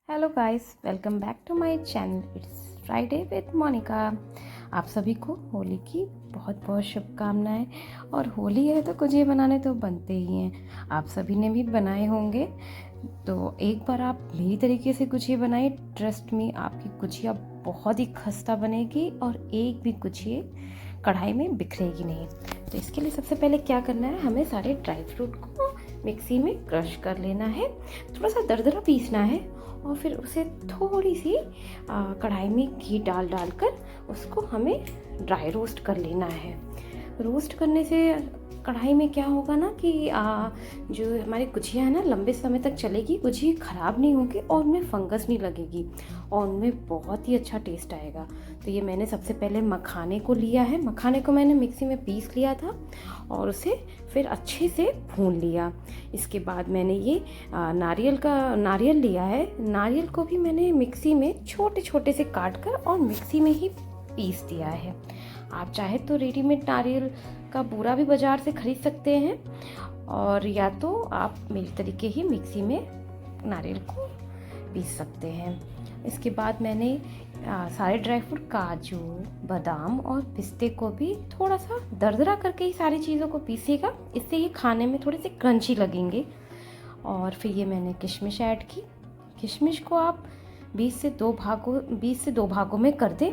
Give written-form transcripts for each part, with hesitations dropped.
Hello guys, welcome back to my channel. It's Friday with Monica. आप सभी को होली की बहुत बहुत शुभकामनाएं। और होली है तो गुजिया बनाने तो बनते ही हैं। आप सभी ने भी बनाए होंगे, तो एक बार आप मेरी तरीके से गुजिया बनाइए। ट्रस्ट मी, आपकी गुजिया बहुत ही खस्ता बनेगी और एक भी गुजिया कढ़ाई में बिखरेगी नहीं। तो इसके लिए सबसे पहले क्या करना है, हमें सारे ड्राई फ्रूट को मिक्सी में क्रश कर लेना है। थोड़ा सा दरदरा पीसना है और फिर उसे थोड़ी सी कढ़ाई में घी डाल कर उसको हमें ड्राई रोस्ट कर लेना है। रोस्ट करने से कढ़ाई में क्या होगा ना कि जो हमारी गुजिया है ना लंबे समय तक चलेगी, गुजिया ख़राब नहीं होगी और उनमें फंगस नहीं लगेगी और उनमें बहुत ही अच्छा टेस्ट आएगा। तो ये मैंने सबसे पहले मखाने को लिया है। मखाने को मैंने मिक्सी में पीस लिया था और उसे फिर अच्छे से भून लिया। इसके बाद मैंने ये नारियल लिया है। नारियल को भी मैंने मिक्सी में छोटे छोटे से काट कर और मिक्सी में ही पीस दिया है। आप चाहे तो रेडीमेड नारियल का बूरा भी बाज़ार से खरीद सकते हैं, और या तो आप मेरी तरीके ही मिक्सी में नारियल को पीस सकते हैं। इसके बाद मैंने सारे ड्राई फ्रूट, काजू, बादाम और पिस्ते को भी थोड़ा सा दरदरा करके ही सारी चीज़ों को पीसेगा। इससे ये खाने में थोड़े से क्रंची लगेंगे। और फिर ये मैंने किशमिश ऐड की। किशमिश को आप 20 से 2 भागों में कर दें।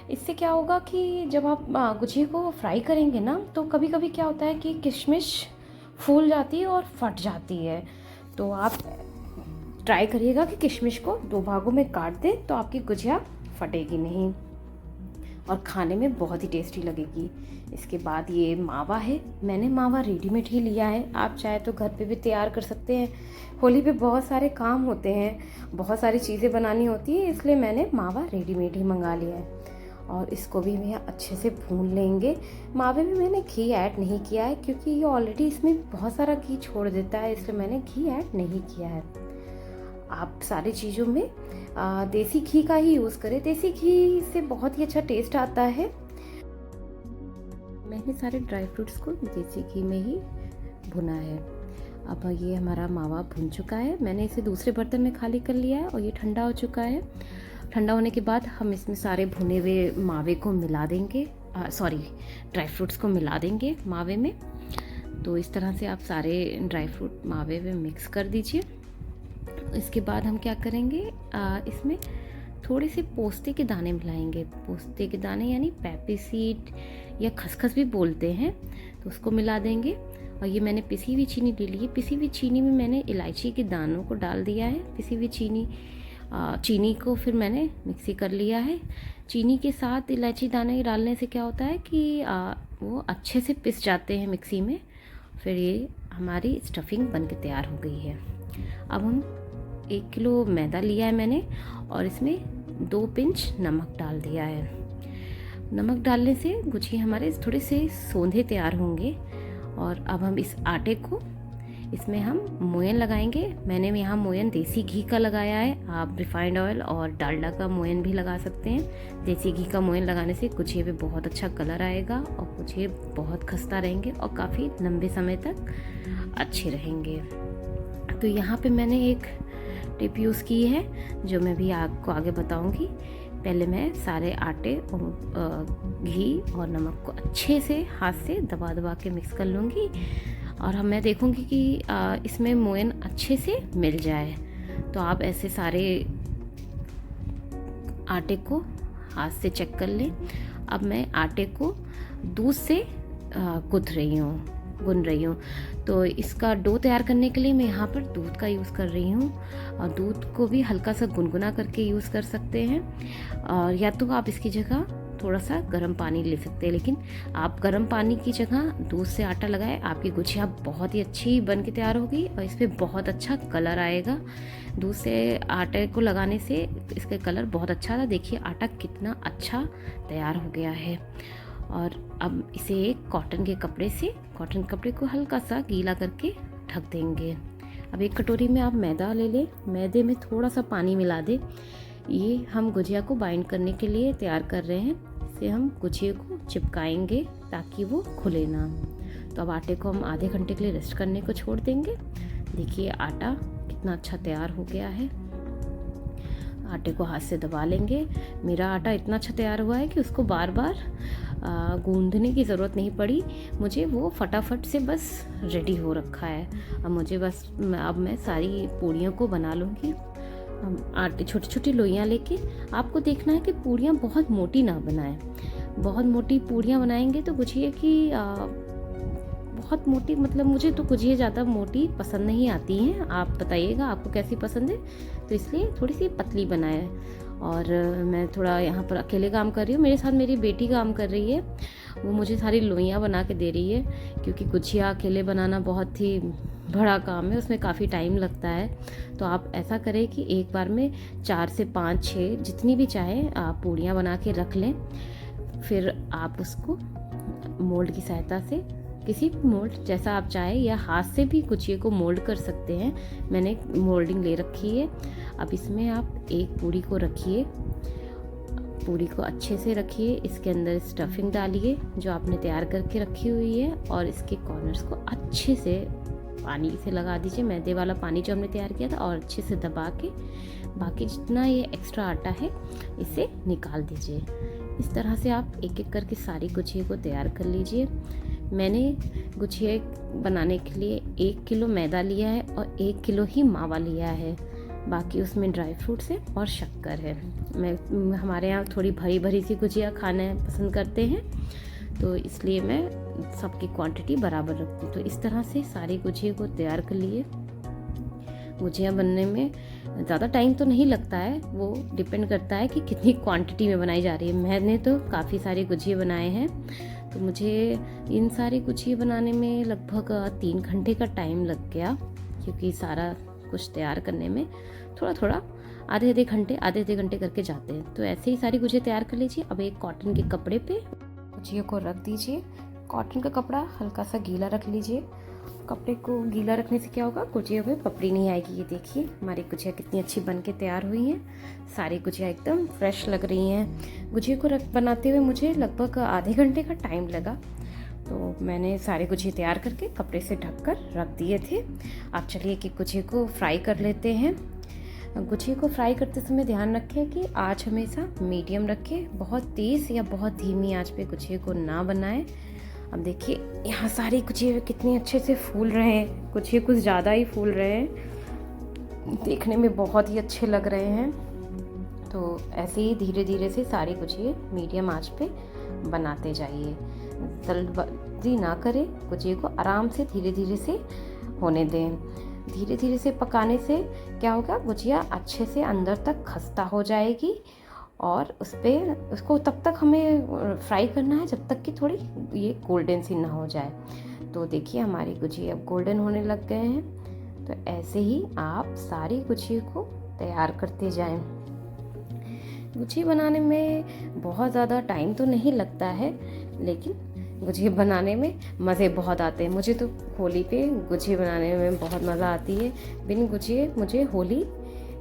इससे क्या होगा कि जब आप गुजिया को फ्राई करेंगे ना, तो कभी कभी क्या होता है कि किशमिश फूल जाती है और फट जाती है। तो आप ट्राई करिएगा कि किशमिश को 2 भागों में काट दें, तो आपकी गुजिया फटेगी नहीं और खाने में बहुत ही टेस्टी लगेगी। इसके बाद ये मावा है। मैंने मावा रेडीमेड ही लिया है। आप चाहे तो घर पे भी तैयार कर सकते हैं। होली पे बहुत सारे काम होते हैं, बहुत सारी चीज़ें बनानी होती है, इसलिए मैंने मावा रेडीमेड ही मंगा लिया है। और इसको भी मैं अच्छे से भून लेंगे। मावे में मैंने घी ऐड नहीं किया है क्योंकि ये ऑलरेडी इसमें बहुत सारा घी छोड़ देता है, इसलिए मैंने घी ऐड नहीं किया है। आप सारी चीज़ों में देसी घी का ही यूज़ करें। देसी घी से बहुत ही अच्छा टेस्ट आता है। मैंने सारे ड्राई फ्रूट्स को देसी घी में ही भुना है। अब ये हमारा मावा भुन चुका है। मैंने इसे दूसरे बर्तन में खाली कर लिया है और ये ठंडा हो चुका है। ठंडा होने के बाद हम इसमें सारे भुने हुए मावे को मिला देंगे, ड्राई फ्रूट्स को मिला देंगे मावे में। तो इस तरह से आप सारे ड्राई फ्रूट मावे में मिक्स कर दीजिए। इसके बाद हम क्या करेंगे, इसमें थोड़े से पोस्ते के दाने मिलाएंगे। पोस्ते के दाने यानी पैपी सीड या खसखस भी बोलते हैं, तो उसको मिला देंगे। और ये मैंने पिसी हुई चीनी ले ली है। पिसी हुई चीनी में मैंने इलायची के दानों को डाल दिया है। पिसी हुई चीनी को फिर मैंने मिक्सी कर लिया है। चीनी के साथ इलायची दाने डालने से क्या होता है कि वो अच्छे से पिस जाते हैं मिक्सी में। फिर ये हमारी स्टफिंग बन के तैयार हो गई है। अब हम 1 किलो मैदा लिया है मैंने और इसमें 2 पिंच नमक डाल दिया है। नमक डालने से गुजिया हमारे थोड़े से सोंधे तैयार होंगे। और अब हम इस आटे को इसमें हम मोयन लगाएंगे। मैंने यहाँ मोयन देसी घी का लगाया है। आप रिफाइंड ऑयल और डालडा का मोयन भी लगा सकते हैं। देसी घी का मोयन लगाने से गुजिया पे बहुत अच्छा कलर आएगा और गुजिया बहुत खस्ता रहेंगे और काफ़ी लंबे समय तक अच्छे रहेंगे। तो यहाँ पे मैंने एक टिप यूज़ की है जो मैं भी आपको आगे बताऊंगी। पहले मैं सारे आटे और घी और नमक को अच्छे से हाथ से दबा के मिक्स कर लूँगी और मैं देखूंगी कि इसमें मोयन अच्छे से मिल जाए। तो आप ऐसे सारे आटे को हाथ से चेक कर लें। अब मैं आटे को दूध से गुन रही हूँ। तो इसका डो तैयार करने के लिए मैं यहाँ पर दूध का यूज़ कर रही हूँ। और दूध को भी हल्का सा गुनगुना करके यूज़ कर सकते हैं, और या तो आप इसकी जगह थोड़ा सा गर्म पानी ले सकते हैं। लेकिन आप गर्म पानी की जगह दूध से आटा लगाएं, आपकी गुजिया बहुत ही अच्छी बन के तैयार होगी और इस पर बहुत अच्छा कलर आएगा। दूध से आटे को लगाने से इसका कलर बहुत अच्छा आता। देखिए आटा कितना अच्छा तैयार हो गया है। और अब इसे एक कॉटन कपड़े को हल्का सा गीला करके ढक देंगे। अब एक कटोरी में आप मैदा ले लें। मैदे में थोड़ा सा पानी मिला दें। ये हम गुजिया को बाइंड करने के लिए तैयार कर रहे हैं। इसे हम गुजिया को चिपकाएंगे ताकि वो खुले ना। तो अब आटे को हम आधे घंटे के लिए रेस्ट करने को छोड़ देंगे। देखिए आटा कितना अच्छा तैयार हो गया है। आटे को हाथ से दबा लेंगे। मेरा आटा इतना अच्छा तैयार हुआ है कि उसको बार बार गूंदने की ज़रूरत नहीं पड़ी मुझे, वो फटाफट से बस रेडी हो रखा है। अब मैं सारी पूड़ियों को बना लूँगी। आटे छोटी छोटी लोइयाँ लेके आपको देखना है कि पूड़ियाँ बहुत मोटी ना बनाएं। बहुत मोटी पूड़ियाँ बनाएंगे तो गुझिया की बहुत मोटी, मतलब मुझे तो गुझिया ज़्यादा मोटी पसंद नहीं आती हैं। आप बताइएगा आपको कैसी पसंद है, तो इसलिए थोड़ी सी पतली बनाए। और मैं थोड़ा यहाँ पर अकेले काम कर रही हूँ, मेरे साथ मेरी बेटी काम कर रही है, वो मुझे सारी लोइयाँ बना के दे रही है, क्योंकि गुझिया अकेले बनाना बहुत ही बड़ा काम है, उसमें काफ़ी टाइम लगता है। तो आप ऐसा करें कि एक बार में 4 से 5 6 जितनी भी चाहें आप पूड़ियाँ बना के रख लें। फिर आप उसको मोल्ड की सहायता से, किसी भी मोल्ड जैसा आप चाहें, या हाथ से भी गुझिया को मोल्ड कर सकते हैं। मैंने मोल्डिंग ले रखी है। अब इसमें आप एक पूड़ी को रखिए, पूड़ी को अच्छे से रखिए, इसके अंदर स्टफिंग डालिए जो आपने तैयार करके रखी हुई है, और इसके कॉर्नर्स को अच्छे से पानी से लगा दीजिए, मैदे वाला पानी जो हमने तैयार किया था, और अच्छे से दबा के बाकी जितना ये एक्स्ट्रा आटा है इसे निकाल दीजिए। इस तरह से आप एक एक करके सारी गुझिया को तैयार कर लीजिए। मैंने गुझिया बनाने के लिए 1 किलो मैदा लिया है और 1 किलो ही मावा लिया है, बाकी उसमें ड्राई फ्रूट्स है और शक्कर है। हमारे यहाँ थोड़ी भरी भरी सी गुझिया खाना पसंद करते हैं, तो इसलिए मैं सबकी क्वांटिटी बराबर रखती हूँ। तो इस तरह से सारी गुझिया को तैयार कर लिए। गुझिया बनने में ज़्यादा टाइम तो नहीं लगता है, वो डिपेंड करता है कि कितनी क्वांटिटी में बनाई जा रही है। मैंने तो काफ़ी सारे गुझिया बनाए हैं, तो मुझे इन सारी गुझिया बनाने में लगभग 3 घंटे का टाइम लग गया, क्योंकि सारा कुछ तैयार करने में थोड़ा थोड़ा आधे आधे घंटे करके जाते हैं। तो ऐसे ही सारी गुझिया तैयार कर लीजिए। अब एक कॉटन के कपड़े पे गुझिया को रख दीजिए। कॉटन का कपड़ा हल्का सा गीला रख लीजिए। कपड़े को गीला रखने से क्या होगा, गुझिया में पपड़ी नहीं आएगी। ये देखिए हमारी गुझिया कितनी अच्छी बन के तैयार हुई हैं। सारी गुझिया एकदम फ्रेश लग रही हैं। गुझिया को बनाते हुए मुझे लगभग आधे घंटे का टाइम लगा। तो मैंने सारे गुझिया तैयार करके कपड़े से ढककर रख दिए थे। अब चलिए कि गुझिया को फ्राई कर लेते हैं। गुझिया को फ्राई करते समय ध्यान रखें कि आँच हमेशा मीडियम रखें, बहुत तेज़ या बहुत धीमी आँच पे गुझिया को ना बनाएं। अब देखिए यहाँ सारी गुझिया कितनी अच्छे से फूल रहे हैं, गुझिया कुछ ज़्यादा ही फूल रहे हैं, देखने में बहुत ही अच्छे लग रहे हैं। तो ऐसे ही धीरे धीरे से सारी गुझिया मीडियम आंच पे बनाते जाइए, जल्दबाजी ना करें, गुझिया को आराम से धीरे धीरे से होने दें। धीरे धीरे से पकाने से क्या होगा, गुझिया अच्छे से अंदर तक खस्ता हो जाएगी, और उसको तब तक हमें फ्राई करना है जब तक कि थोड़ी ये गोल्डन सी ना हो जाए। तो देखिए हमारी गुझिया अब गोल्डन होने लग गए हैं। तो ऐसे ही आप सारी गुझिया को तैयार करते जाएं। गुझिया बनाने में बहुत ज़्यादा टाइम तो नहीं लगता है, लेकिन गुझिया बनाने में मज़े बहुत आते हैं। मुझे तो होली पे गुझिया बनाने में बहुत मज़ा आती है। बिन गुझिया मुझे होली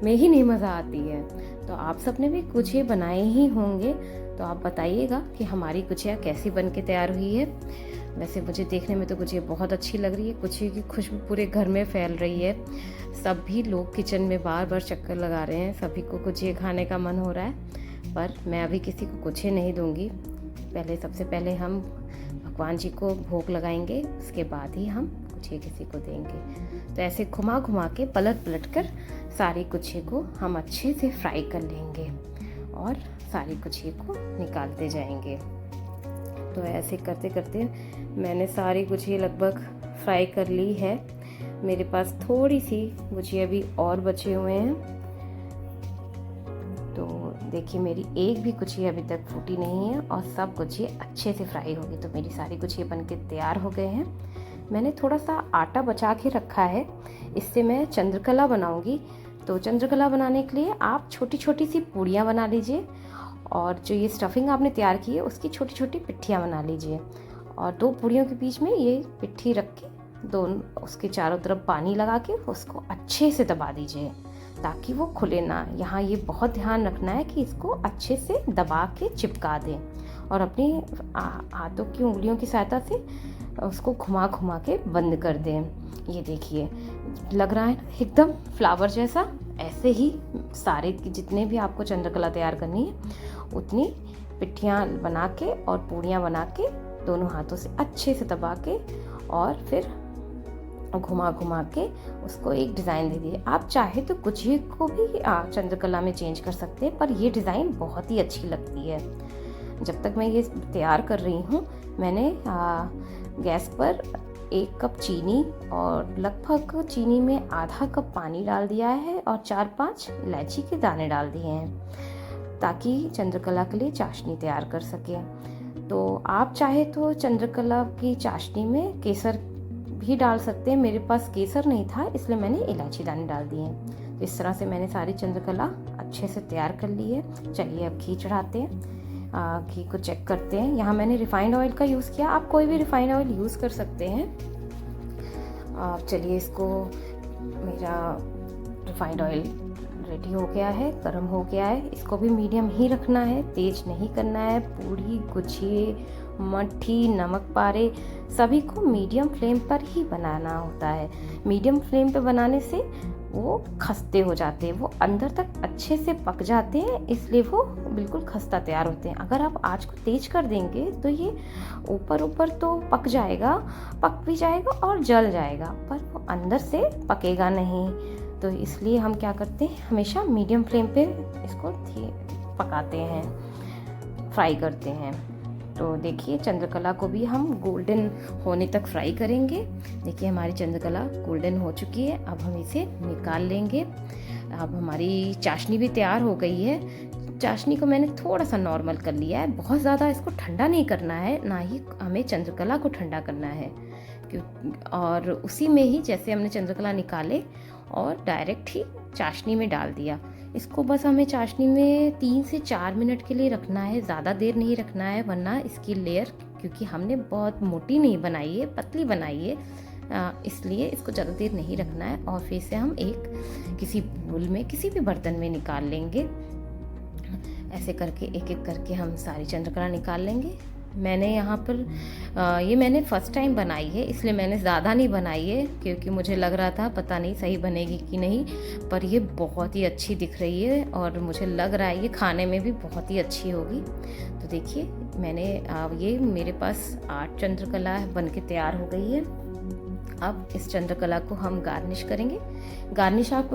में ही नहीं मज़ा आती है। तो आप सबने भी गुझिया बनाए ही होंगे, तो आप बताइएगा कि हमारी गुझिया कैसी बन के तैयार हुई है। वैसे मुझे देखने में तो गुझिया बहुत अच्छी लग रही है, गुझिया की खुशबू पूरे घर में फैल रही है। सभी लोग किचन में बार बार चक्कर लगा रहे हैं, सभी को गुझिया खाने का मन हो रहा है, पर मैं अभी किसी को गुझिया नहीं दूंगी। सबसे पहले हम भगवान जी को भोग लगाएंगे, उसके बाद ही हम गुझिया किसी को देंगे। तो ऐसे घुमा घुमा के पलट कर सारी गुझिया को हम अच्छे से फ्राई कर लेंगे और सारी गुझिया को निकालते जाएंगे। तो ऐसे करते करते मैंने सारी गुझिया लगभग फ्राई कर ली है। मेरे पास थोड़ी सी गुझिया भी और बचे हुए हैं। तो देखिए मेरी एक भी गुझिया अभी तक फूटी नहीं है और सब गुझिया अच्छे से फ्राई होगी। तो मेरी सारी गुझिया बनके तैयार हो गए हैं। मैंने थोड़ा सा आटा बचा के रखा है, इससे मैं चंद्रकला बनाऊंगी। तो चंद्रकला बनाने के लिए आप छोटी छोटी सी पूड़ियाँ बना लीजिए, और जो ये स्टफिंग आपने तैयार की है उसकी छोटी छोटी पिट्ठियाँ बना लीजिए, और 2 पूड़ियों के बीच में ये पिट्ठी रख के दोनों उसके चारों तरफ पानी लगा के उसको अच्छे से दबा दीजिए ताकि वो खुले ना। यहाँ ये बहुत ध्यान रखना है कि इसको अच्छे से दबा के चिपका दें, और अपनी हाथों की उंगलियों की सहायता से उसको घुमा घुमा के बंद कर दें। ये देखिए लग रहा है एकदम फ्लावर जैसा, ऐसे ही सारे जितने भी आपको चंद्रकला तैयार करनी है उतनी पिट्ठियाँ बना के और पूड़ियाँ बना के दोनों हाथों से अच्छे से दबा के और फिर घुमा घुमा के उसको एक डिज़ाइन दे दिए। आप चाहे तो गुझिया को भी चंद्रकला में चेंज कर सकते हैं, पर ये डिज़ाइन बहुत ही अच्छी लगती है। जब तक मैं ये तैयार कर रही हूँ मैंने गैस पर 1 कप चीनी और लगभग चीनी में आधा कप पानी डाल दिया है और 4-5 इलायची के दाने डाल दिए हैं ताकि चंद्रकला के लिए चाशनी तैयार कर सकें। तो आप चाहे तो चंद्रकला की चाशनी में केसर भी डाल सकते हैं। मेरे पास केसर नहीं था इसलिए मैंने इलायची दाने डाल दिए हैं। तो इस तरह से मैंने सारी चंद्रकला अच्छे से तैयार कर ली है। चलिए अब घी चढ़ाते हैं, घी को चेक करते हैं। यहाँ मैंने रिफाइंड ऑयल का यूज़ किया, आप कोई भी रिफाइंड ऑयल यूज़ कर सकते हैं। चलिए इसको, मेरा रिफाइंड ऑयल रेडी हो गया है, गर्म हो गया है। इसको भी मीडियम ही रखना है, तेज नहीं करना है। पूड़ी, गुझिए, मट्ठी, नमक पारे सभी को मीडियम फ्लेम पर ही बनाना होता है। मीडियम फ्लेम पे बनाने से वो खस्ते हो जाते हैं, वो अंदर तक अच्छे से पक जाते हैं, इसलिए वो बिल्कुल खस्ता तैयार होते हैं। अगर आप आँच को तेज कर देंगे तो ये ऊपर ऊपर तो पक भी जाएगा और जल जाएगा, पर वो अंदर से पकेगा नहीं। तो इसलिए हम क्या करते हैं, हमेशा मीडियम फ्लेम पे इसको पकाते हैं, फ्राई करते हैं। तो देखिए चंद्रकला को भी हम गोल्डन होने तक फ्राई करेंगे। देखिए हमारी चंद्रकला गोल्डन हो चुकी है, अब हम इसे निकाल लेंगे। अब हमारी चाशनी भी तैयार हो गई है। चाशनी को मैंने थोड़ा सा नॉर्मल कर लिया है, बहुत ज़्यादा इसको ठंडा नहीं करना है, ना ही हमें चंद्रकला को ठंडा करना है। और उसी में ही जैसे हमने चंद्रकला निकाले और डायरेक्ट ही चाशनी में डाल दिया। इसको बस हमें चाशनी में 3 से 4 मिनट के लिए रखना है, ज़्यादा देर नहीं रखना है, वरना इसकी लेयर, क्योंकि हमने बहुत मोटी नहीं बनाई है, पतली बनाई है, इसलिए इसको ज़्यादा देर नहीं रखना है। और फिर से हम किसी बोल में, किसी भी बर्तन में निकाल लेंगे। ऐसे करके एक एक करके हम सारी चंद्रकला निकाल लेंगे। मैंने यहाँ पर ये मैंने फ़र्स्ट टाइम बनाई है, इसलिए मैंने ज़्यादा नहीं बनाई है, क्योंकि मुझे लग रहा था पता नहीं सही बनेगी कि नहीं, पर ये बहुत ही अच्छी दिख रही है और मुझे लग रहा है ये खाने में भी बहुत ही अच्छी होगी। तो देखिए मैंने ये मेरे पास 8 चंद्रकला बन के तैयार हो गई है। अब इस चंद्रकला को हम गार्निश करेंगे। गार्निश आप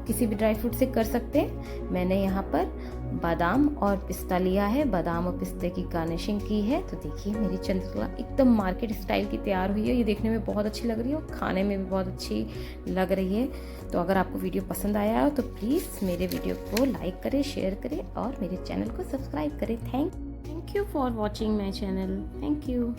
किसी भी ड्राई फ्रूट से कर सकते हैं। मैंने यहाँ पर बादाम और पिस्ता लिया है, बादाम और पिस्ते की गार्निशिंग की है। तो देखिए मेरी चंद्रकला एकदम मार्केट स्टाइल की तैयार हुई है। ये देखने में बहुत अच्छी लग रही है और खाने में भी बहुत अच्छी लग रही है। तो अगर आपको वीडियो पसंद आया हो तो प्लीज़ मेरे वीडियो को लाइक करें, शेयर करें और मेरे चैनल को सब्सक्राइब करें। Thank you for watching my channel. Thank you.